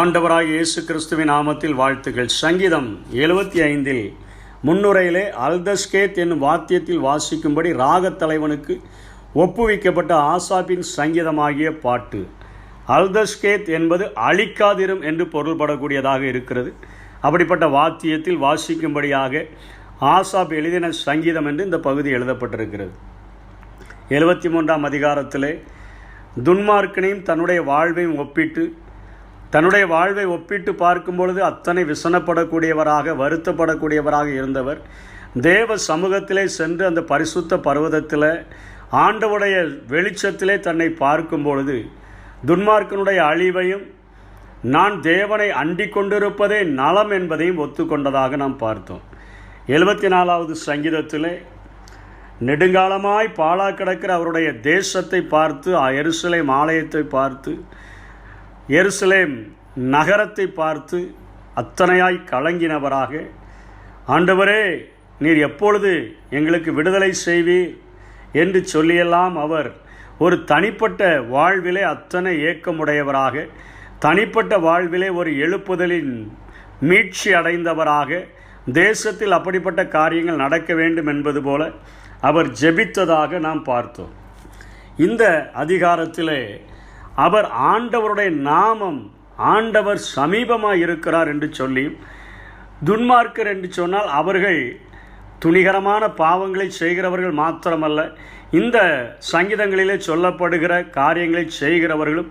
ஆண்டவராகிய இயேசு கிறிஸ்துவின் நாமத்தில் வாழ்த்துக்கள். சங்கீதம் 75 முன்னுரையிலே அல்தஸ்கேத் என்னும் வாத்தியத்தில் வாசிக்கும்படி ராகத் தலைவனுக்கு ஒப்புவிக்கப்பட்ட ஆசாப்பின் சங்கீதமாகிய பாட்டு. அல்தஸ்கேத் என்பது அழிக்காதிரும் என்று பொருள்படக்கூடியதாக இருக்கிறது. அப்படிப்பட்ட வாத்தியத்தில் வாசிக்கும்படியாக ஆசாப் எழுதின சங்கீதம் என்று இந்த பகுதி எழுதப்பட்டிருக்கிறது. 73ஆம் அதிகாரத்திலே துன்மார்க்கனையும் தன்னுடைய வாழ்வை ஒப்பிட்டு பார்க்கும் பொழுது அத்தனை விசனப்படக்கூடியவராக வருத்தப்படக்கூடியவராக இருந்தவர் தேவ சமூகத்திலே சென்று அந்த பரிசுத்த பர்வதத்தில் ஆண்டவருடைய வெளிச்சத்திலே தன்னை பார்க்கும் பொழுது துன்மார்க்கனுடைய அழிவையும் நான் தேவனை அண்டிக் கொண்டிருப்பதே நலம் என்பதையும் ஒத்துக்கொண்டதாக நாம் பார்த்தோம். 74வது சங்கீதத்திலே நெடுங்காலமாய் பாழா கிடக்கிற அவருடைய தேசத்தை பார்த்து, எருசலேம் ஆலயத்தை பார்த்து, எருசலேம் நகரத்தை பார்த்து அத்தனையாய் கலங்கினவராக, ஆண்டவரே நீர் எப்பொழுது எங்களுக்கு விடுதலை செய்வீர் என்று சொல்லியெல்லாம் அவர் ஒரு தனிப்பட்ட வாழ்விலே அத்தனை ஏக்கமுடையவராக, தனிப்பட்ட வாழ்விலே ஒரு எழுப்புதலின் மீட்சி அடைந்தவராக, தேசத்தில் அப்படிப்பட்ட காரியங்கள் நடக்க வேண்டும் என்பது போல அவர் ஜெபித்ததாக நாம் பார்த்தோம். இந்த அதிகாரத்திலே அவர் ஆண்டவருடைய நாமம், ஆண்டவர் சமீபமாக இருக்கிறார் என்று சொல்லி, துன்மார்க்கர் என்று சொன்னால் அவர்கள் துணிகரமான பாவங்களை செய்கிறவர்கள் மாத்திரமல்ல, இந்த சங்கீதங்களிலே சொல்லப்படுகிற காரியங்களை செய்கிறவர்களும்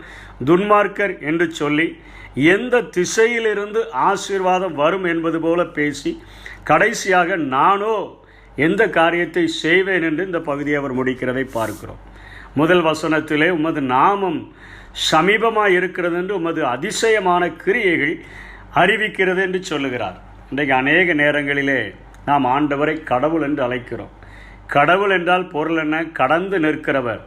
துன்மார்க்கர் என்று சொல்லி எந்த திசையிலிருந்து ஆசீர்வாதம் வரும் என்பது போல பேசி கடைசியாக நானோ எந்த காரியத்தை செய்வேன் என்று இந்த பகுதியை அவர் முடிக்கிறதை பார்க்கிறோம். முதல் வசனத்திலே உமது நாமம் சமீபமாக இருக்கிறது என்று உமது அதிசயமான கிரியைகள் அறிவிக்கிறது என்று சொல்லுகிறார். இன்றைக்கு அநேக நேரங்களிலே நாம் ஆண்டவரை கடவுள் என்று அழைக்கிறோம். கடவுள் என்றால் பொருள் என்ன? கடந்து நிற்கிறவர்.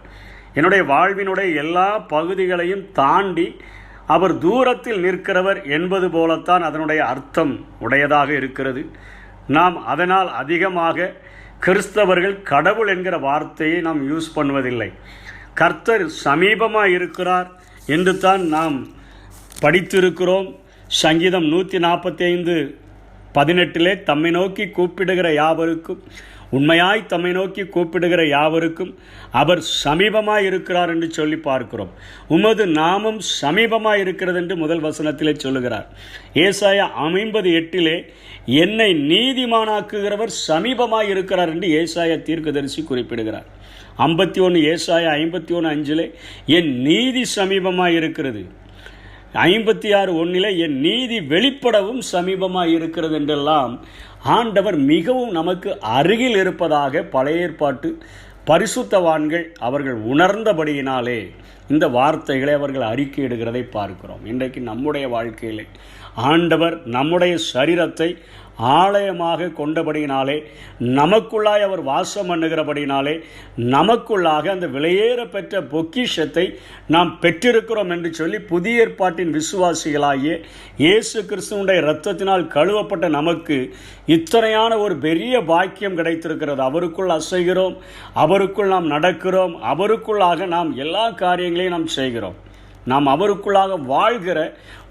என்னுடைய வாழ்வினுடைய எல்லா பகுதிகளையும் தாண்டி அவர் தூரத்தில் நிற்கிறவர் என்பது போலத்தான் அதனுடைய அர்த்தம் உடையதாக இருக்கிறது. நாம் அதனால் அதிகமாக கிறிஸ்தவர்கள் கடவுள் என்கிற வார்த்தையை நாம் யூஸ் பண்ணுவதில்லை. கர்த்தர் சமீபமாக இருக்கிறார் என்று தான் நாம் படித்திருக்கிறோம். சங்கீதம் 145:18 தம்மை நோக்கி கூப்பிடுகிற யாவருக்கும், உண்மையாய் தம்மை நோக்கி கூப்பிடுகிற யாவருக்கும் அவர் சமீபமாக இருக்கிறார் என்று சொல்லி பார்க்கிறோம். உமது நாமம் சமீபமாக இருக்கிறது என்று முதல் வசனத்திலே சொல்லுகிறார். ஏசாயா 50:8 என்னை நீதிமானாக்குகிறவர் சமீபமாக இருக்கிறார் என்று ஏசாயா தீர்க்கதரிசி குறிப்பிடுகிறார். 51 ஏசாயா 51:5 என் நீதி சமீபமாக இருக்கிறது. 56:1 என் நீதி வெளிப்படவும் சமீபமாக இருக்கிறது என்றெல்லாம் ஆண்டவர் மிகவும் நமக்கு அருகில் இருப்பதாக பழைய ஏற்பாட்டு பரிசுத்தவான்கள் அவர்கள் உணர்ந்தபடியினாலே இந்த வார்த்தைகளை அவர்கள் அறிக்கையிடுகிறதை பார்க்கிறோம். இன்றைக்கு நம்முடைய வாழ்க்கையிலே ஆண்டவர் நம்முடைய சரீரத்தை ஆலயமாக கொண்டபடியினாலே, நமக்குள்ளாய் அவர் வாசம் பண்ணுகிறபடினாலே, நமக்குள்ளாக அந்த விலையேற பெற்ற பொக்கிஷத்தை நாம் பெற்றிருக்கிறோம் என்று சொல்லி புதிய ஏற்பாட்டின் விசுவாசிகளாகிய இயேசு கிறிஸ்துவுடைய இரத்தத்தினால் கழுவப்பட்ட நமக்கு இத்தனையான ஒரு பெரிய பாக்கியம் கிடைத்திருக்கிறது. அவருக்குள் அசைகிறோம், அவருக்குள் நாம் நடக்கிறோம், அவருக்குள்ளாக நாம் எல்லா காரியங்களையும் நாம் செய்கிறோம். நாம் அவருக்குள்ளாக வாழ்கிற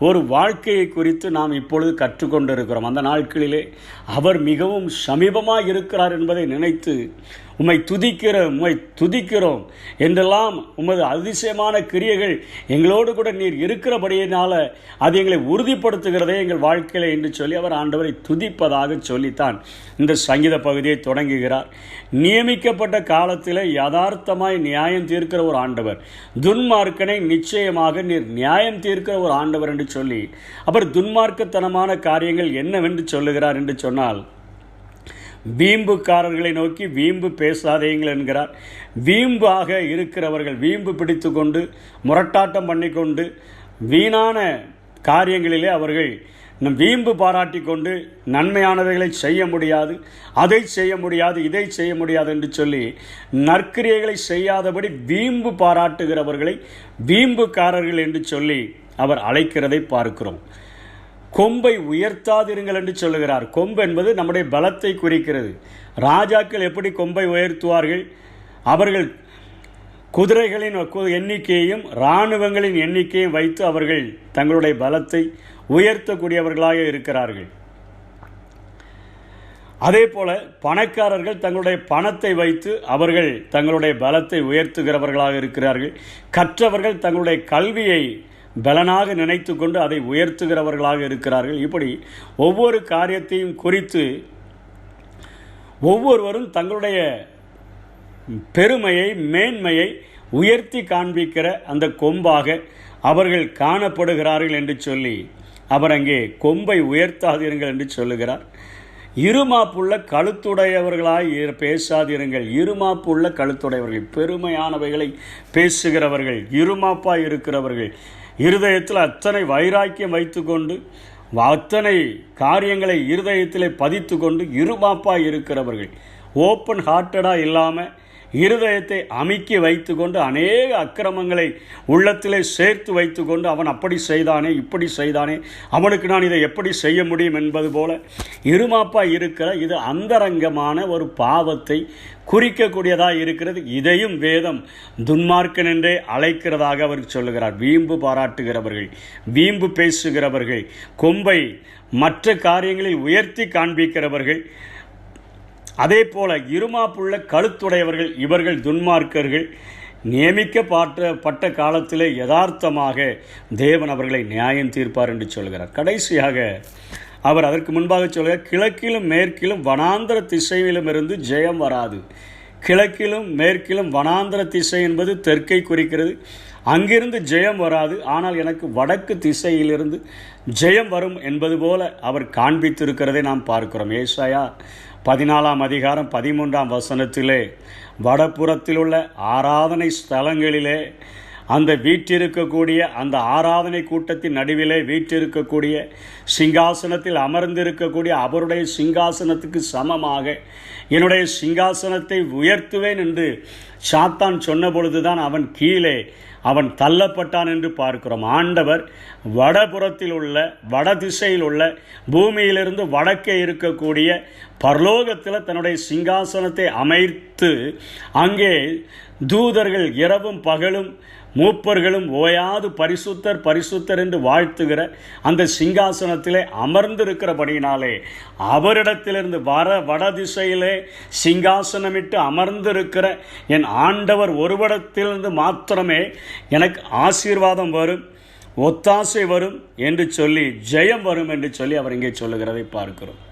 ஒரு வாழ்க்கையை குறித்து நாம் இப்பொழுது கற்றுக்கொண்டிருக்கிறோம். அந்த நாட்களிலே அவர் மிகவும் சமீபமாக இருக்கிறார் என்பதை நினைத்து உம்மை துதிக்கிறோம் என்றெல்லாம் உமது அதிசயமான கிரியைகள் எங்களோடு கூட நீர் இருக்கிறபடியினால் அது எங்களை உறுதிப்படுத்துகிறதே எங்கள் வாழ்க்கையில் என்று சொல்லி அவர் ஆண்டவரை துதிப்பதாக சொல்லித்தான் இந்த சங்கீத பகுதியை தொடங்குகிறார். நியமிக்கப்பட்ட காலத்தில் யதார்த்தமாய் நியாயம் தீர்க்கிற ஒரு ஆண்டவர், துன்மார்க்கனை நிச்சயமாக நீர் நியாயம் தீர்க்கிற ஒரு ஆண்டவர் என்று சொல்லி அவர் துன்மார்க்கத்தனமான காரியங்கள் என்னவென்று சொல்லுகிறார் என்று சொன்னால், வீம்புக்காரர்களை நோக்கி வீம்பு பேசாதீங்கள் என்கிறார். வீம்பாக இருக்கிறவர்கள், வீம்பு பிடித்து கொண்டு முரட்டாட்டம் பண்ணி கொண்டு வீணான காரியங்களிலே அவர்கள் வீம்பு பாராட்டி கொண்டு நன்மையானவைகளை செய்ய முடியாது, அதை செய்ய முடியாது, இதை செய்ய முடியாது என்று சொல்லி நற்கிரியைகளை செய்யாதபடி வீம்பு பாராட்டுகிறவர்களை வீம்புக்காரர்கள் என்று சொல்லி அவர் அழைக்கிறதை பார்க்கிறோம். கொம்பை உயர்த்தாதிருங்கள் என்று சொல்லுகிறார். கொம்பு என்பது நம்முடைய பலத்தை குறிக்கிறது. ராஜாக்கள் எப்படி கொம்பை உயர்த்துவார்கள்? அவர்கள் குதிரைகளின் எண்ணிக்கையையும் இராணுவங்களின் எண்ணிக்கையும் வைத்து அவர்கள் தங்களுடைய பலத்தை உயர்த்தக்கூடியவர்களாக இருக்கிறார்கள். அதே போல பணக்காரர்கள் தங்களுடைய பணத்தை வைத்து அவர்கள் தங்களுடைய பலத்தை உயர்த்துகிறவர்களாக இருக்கிறார்கள். கற்றவர்கள் தங்களுடைய கல்வியை பலனாக நினைத்து கொண்டு அதை உயர்த்துகிறவர்களாக இருக்கிறார்கள். இப்படி ஒவ்வொரு காரியத்தையும் குறித்து ஒவ்வொருவரும் தங்களுடைய பெருமையை மேன்மையை உயர்த்தி காண்பிக்கிற அந்த கொம்பாக அவர்கள் காணப்படுகிறார்கள் என்று சொல்லி அவர் அங்கே கொம்பை உயர்த்தாதீர்கள் என்று சொல்லுகிறார். இருமாப்புள்ள கழுத்துடையவர்களாய் பேசாதீருங்கள். இருமாப்புள்ள கழுத்துடையவர்கள், பெருமையானவைகளை பேசுகிறவர்கள், இருமாப்பாய் இருக்கிறவர்கள், இருதயத்தில் அத்தனை வைராக்கியம் வைத்து கொண்டு அத்தனை காரியங்களை இருதயத்தில் பதித்து கொண்டு இருமாப்பாய் இருக்கிறவர்கள், ஓப்பன் ஹார்ட்டடாக இல்லாமல் இருதயத்தை அமுக்கி வைத்து கொண்டு அநேக அக்கிரமங்களை உள்ளத்திலே சேர்த்து வைத்து கொண்டு அவன் அப்படி செய்தானே இப்படி செய்தானே அவனுக்கு நான் இதை எப்படி செய்ய முடியும் என்பது போல இருமாப்பாக இருக்கிற இது அந்தரங்கமான ஒரு பாவத்தை குறிக்கக்கூடியதாக இருக்கிறது. இதையும் வேதம் துன்மார்க்கன் என்றே அழைக்கிறதாக அவர் சொல்லுகிறார். வீம்பு பாராட்டுகிறவர்கள், வீம்பு பேசுகிறவர்கள், கொம்பை மற்ற காரியங்களில் உயர்த்தி காண்பிக்கிறவர்கள், அதே போல இருமாப்புள்ள கழுத்துடையவர்கள், இவர்கள் துன்மார்க்கர்கள். நியமிக்கப்பட்ட காலத்திலே யதார்த்தமாக தேவன் அவர்களை நியாயம் தீர்ப்பார் என்று சொல்கிறார். கடைசியாக அவர் அதற்கு முன்பாக சொல்கிறார், கிழக்கிலும் மேற்கிலும் வனாந்தர திசையிலும் இருந்து ஜெயம் வராது. கிழக்கிலும் மேற்கிலும் வனாந்தர திசை என்பது தெற்கை குறிக்கிறது. அங்கிருந்து ஜெயம் வராது, ஆனால் எனக்கு வடக்கு திசையிலிருந்து ஜெயம் வரும் என்பது போல அவர் காண்பித்திருக்கிறதை நாம் பார்க்கிறோம். ஏசாயா 14 அதிகாரம் 13 வசனத்திலே வடபுறத்தில் உள்ள ஆராதனை ஸ்தலங்களிலே அந்த வீற்றிருக்கக்கூடிய அந்த ஆராதனை கூட்டத்தின் நடுவிலே வீற்றிருக்கக்கூடிய சிங்காசனத்தில் அமர்ந்திருக்கக்கூடிய அவருடைய சிங்காசனத்துக்கு சமமாக என்னுடைய சிங்காசனத்தை உயர்த்துவேன் என்று சாத்தான் சொன்ன பொழுதுதான் அவன் கீழே அவன் தள்ளப்பட்டான் என்று பார்க்கிறோம். ஆண்டவர் வடபுறத்தில் உள்ள வடதிசையில் உள்ள பூமியிலிருந்து வடக்கே இருக்கக்கூடிய பரலோகத்தில் தன்னுடைய சிங்காசனத்தை அமைத்து அங்கே தூதர்கள் இரவும் பகலும் மூப்பர்களும் ஓயாது பரிசுத்தர் பரிசுத்தர் என்று வாழ்த்துகிற அந்த சிங்காசனத்திலே அமர்ந்திருக்கிறபடியினாலே அவரிடத்திலிருந்து வடதிசையிலே சிங்காசனமிட்டு அமர்ந்திருக்கிற என் ஆண்டவர் ஒருவரிடத்திலிருந்து மாத்திரமே எனக்கு ஆசீர்வாதம் வரும், ஒத்தாசை வரும் என்று சொல்லி ஜெயம் வரும் என்று சொல்லி அவர் இங்கே சொல்லுகிறதை பார்க்கிறோம்.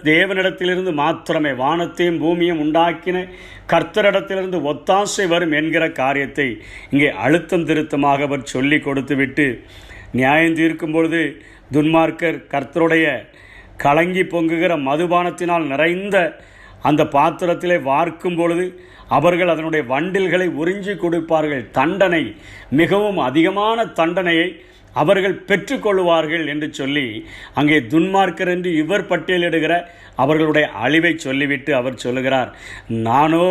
தேவனிடத்திலிருந்து மாத்திரமே வானத்தையும் பூமியும் உண்டாக்கின கர்த்தரிடத்திலிருந்து ஒத்தாசை வரும் என்கிற காரியத்தை இங்கே அழுத்தம் திருத்தமாக அவர் சொல்லி கொடுத்துவிட்டு நியாயம் தீர்க்கும் பொழுது துன்மார்க்கர் கர்த்தருடைய கலங்கி பொங்குகிற மதுபானத்தினால் நிறைந்த அந்த பாத்திரத்திலே வார்க்கும் பொழுது அவர்கள் அதனுடைய வண்டில்களை உறிஞ்சி கொடுப்பார்கள். தண்டனை, மிகவும் அதிகமான தண்டனையை அவர்கள் பெற்றுக்கொள்வார்கள் என்று சொல்லி அங்கே துன்மார்க்கர் என்று இவர் பட்டியலிடுகிற அவர்களுடைய அழிவை சொல்லிவிட்டு அவர் சொல்லுகிறார், நானோ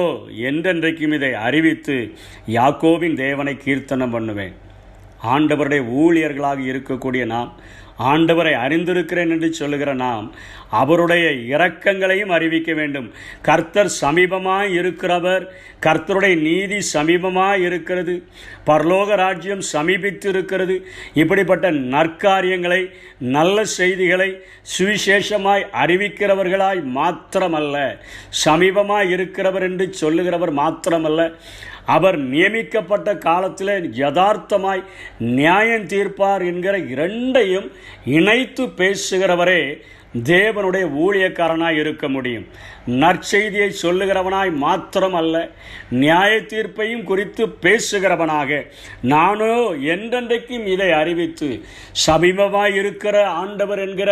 என்றென்றைக்கும் இதை அறிவித்து யாக்கோபின் தேவனை கீர்த்தனம் பண்ணுவேன். ஆண்டவருடைய ஊழியர்களாக இருக்கக்கூடிய நாம், ஆண்டவரை அறிந்திருக்கிறேன் என்று சொல்லுகிற நாம் அவருடைய இரக்கங்களையும் அறிவிக்க வேண்டும். கர்த்தர் சமீபமாய் இருக்கிறவர், கர்த்தருடைய நீதி சமீபமாய் இருக்கிறது, பரலோக ராஜ்யம் சமீபித்து இருக்கிறது. இப்படிப்பட்ட நற்காரியங்களை, நல்ல செய்திகளை சுவிசேஷமாய் அறிவிக்கிறவர்களாய் மாத்திரமல்ல, சமீபமாய் இருக்கிறவர் என்று சொல்லுகிறவர் மாத்திரமல்ல, அவர் நியமிக்கப்பட்ட காலத்தில் யதார்த்தமாய் நியாயம் தீர்ப்பார் என்கிற இரண்டையும் இணைத்து பேசுகிறவரே தேவனுடைய ஊழியக்காரனாய் இருக்க முடியும். நற்செய்தியை சொல்லுகிறவனாய் மாத்திரம் அல்ல, நியாய தீர்ப்பையும் குறித்து பேசுகிறவனாக நானோ என்றென்றைக்கும் இதை அறிவித்து சமீபமாய் இருக்கிற ஆண்டவர் என்கிற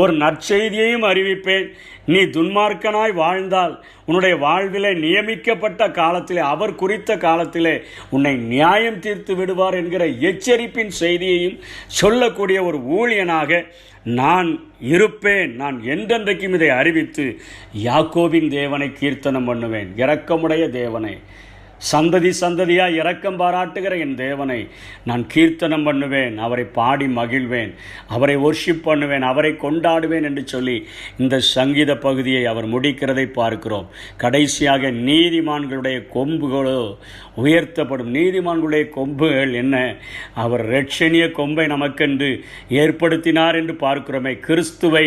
ஒரு நற்செய்தியையும் அறிவிப்பேன். நீ துன்மார்க்கனாய் வாழ்ந்தால் உன்னுடைய வாழ்விலே நியமிக்கப்பட்ட காலத்திலே, அவர் குறித்த காலத்திலே உன்னை நியாயம் தீர்த்து விடுவார் என்கிற எச்சரிப்பின் செய்தியையும் சொல்லக்கூடிய ஒரு ஊழியனாக நான் இருப்பேன். நான் என்றென்றைக்கும் இதை அறிவித்து யாக்கோபின் தேவனை கீர்த்தனம் பண்ணுவேன். இரக்கமுடைய தேவனை, சந்ததி சந்ததியாக இரக்கம் பாராட்டுகிற என் தேவனை நான் கீர்த்தனம் பண்ணுவேன், அவரை பாடி மகிழ்வேன், அவரை ஒர்ஷிப் பண்ணுவேன், அவரை கொண்டாடுவேன் என்று சொல்லி இந்த சங்கீத பகுதியை அவர் முடிக்கிறதை பார்க்கிறோம். கடைசியாக நீதிமான்களுடைய கொம்புகளோ உயர்த்தப்படும். நீதிமான்களுடைய கொம்புகள் என்ன? அவர் இரட்சணிய கொம்பை நமக்கென்று ஏற்படுத்தினார் என்று பார்க்கிறோமே. கிறிஸ்துவை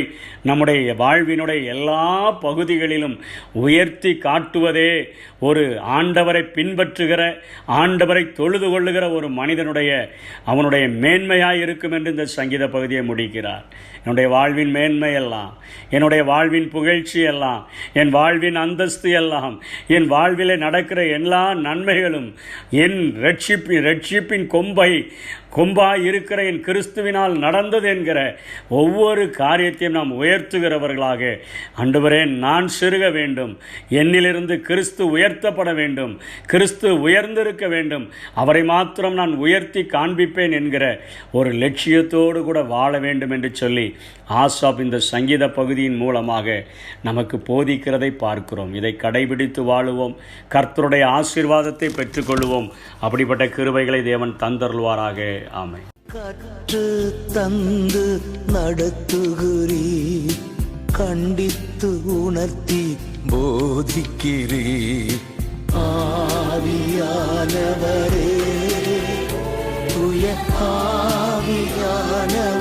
நம்முடைய வாழ்வினுடைய எல்லா பகுதிகளிலும் உயர்த்தி காட்டுவதே ஒரு ஆண்டவரை பின்பற்றுகிற, ஆண்டவரை தொழுது கொள்ளுகிற ஒரு மனிதனுடைய அவனுடைய மேன்மையாக இருக்கும் என்று இந்த சங்கீத பகுதியை முடிக்கிறார். என்னுடைய வாழ்வின் மேன்மை எல்லாம், என்னுடைய வாழ்வின் புகழ்ச்சி எல்லாம், என் வாழ்வின் அந்தஸ்து எல்லாம், என் வாழ்விலே நடக்கிற எல்லா நன்மைகளும் என் ரட்சிப்பின் கொம்பாய் இருக்கிற என் கிறிஸ்துவினால் நடந்தது என்கிற ஒவ்வொரு காரியத்தையும் நாம் உயர்த்துகிறவர்களாக, ஆண்டவரே நான் சிறுக வேண்டும், என்னிலிருந்து கிறிஸ்து உயர்த்தப்பட வேண்டும், கிறிஸ்து உயர்ந்திருக்க வேண்டும், அவரை மாத்திரம் நான் உயர்த்தி காண்பிப்பேன் என்கிற ஒரு லட்சியத்தோடு கூட வாழ வேண்டும் என்று சொல்லி ஆசாப் இந்த சங்கீத பகுதியின் மூலமாக நமக்கு போதிக்கிறதை பார்க்கிறோம். இதை கடைபிடித்து வாழுவோம், கர்த்தருடைய ஆசீர்வாதத்தை பெற்றுக்கொள்வோம். அப்படிப்பட்ட கிருபைகளை தேவன் தந்தருள்வாராக. ஆமென். கற்று தந்து நடத்துகிறீ, கண்டித்து உணர்த்தி போதிக்கிறீ. ஆவியானவரே, தூய ஆவியானவரே,